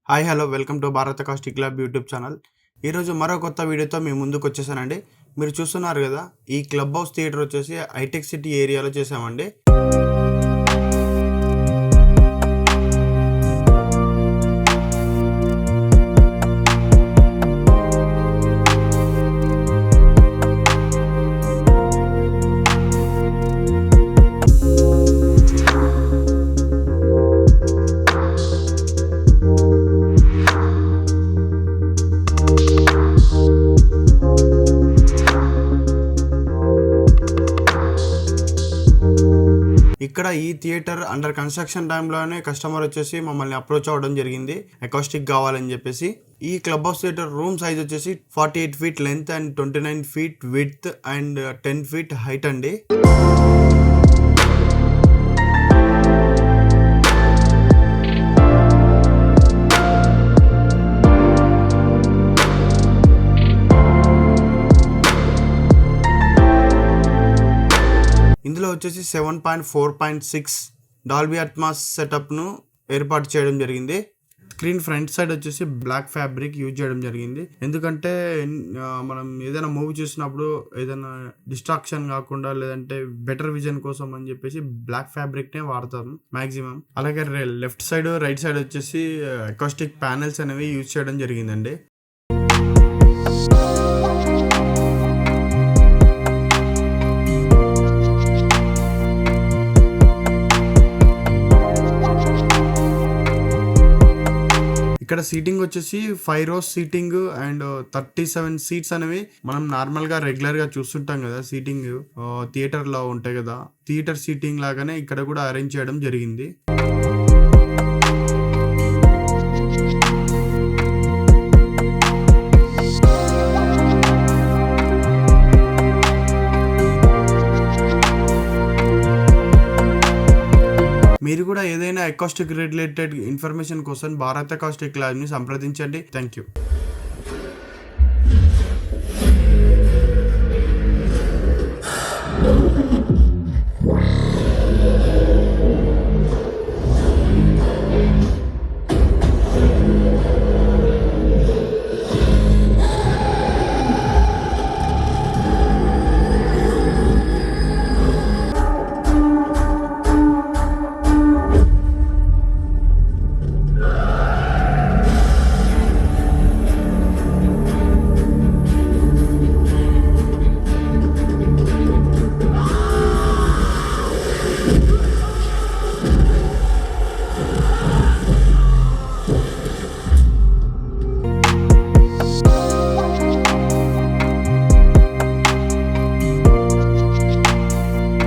Hi hello welcome to భారత caustic club YouTube channel. ఈరోజు మరో కొత్త వీడియోతో మీ ముందుకు వచ్చేసానండి. మీరు చూస్తున్నారు కదా, ఈ క్లబ్ హౌస్ థియేటర్ వచ్చేసి హైటెక్ సిటీ ఏరియాలో చేసామండి. ఇక్కడ ఈ థియేటర్ అండర్ కన్స్ట్రక్షన్ టైంలోనే కస్టమర్ వచ్చేసి మమ్మల్ని అప్రోచ్ అవ్వడం జరిగింది, అకాస్టిక్ కావాలని చెప్పేసి. ఈ club house theatre room size వచ్చేసి 48 feet length and 29 feet width and 10 feet height అండి. ఇందులో వచ్చేసి 7.4.6 డాల్బీ అట్మాస్ సెటప్ను ఏర్పాటు చేయడం జరిగింది. స్క్రీన్ ఫ్రంట్ సైడ్ వచ్చేసి బ్లాక్ ఫ్యాబ్రిక్ యూజ్ చేయడం జరిగింది. ఎందుకంటే మనం ఏదైనా మూవీ చూసినప్పుడు ఏదైనా డిస్ట్రాక్షన్ కాకుండా, లేదంటే బెటర్ విజన్ కోసం అని చెప్పేసి బ్లాక్ ఫ్యాబ్రిక్నే వాడతాం మ్యాక్సిమం. అలాగే లెఫ్ట్ సైడ్ రైట్ సైడ్ వచ్చేసి అకాస్టిక్ ప్యానెల్స్ అనేవి యూజ్ చేయడం జరిగిందండి. ఇక్కడ సీటింగ్ వచ్చేసి 5 rows సీటింగ్ అండ్ 37 సీట్స్ అనేవి మనం నార్మల్గా రెగ్యులర్గా చూస్తుంటాం కదా, సీటింగ్ థియేటర్లో ఉంటాయి కదా, థియేటర్ సీటింగ్ లాగానే ఇక్కడ కూడా అరేంజ్ చేయడం జరిగింది. మీరు కూడా ఏదైనా అకాస్టిక్ రిలేటెడ్ ఇన్ఫర్మేషన్ కోసం భారత అకాస్టిక్ క్లబ్ని సంప్రదించండి. Thank you.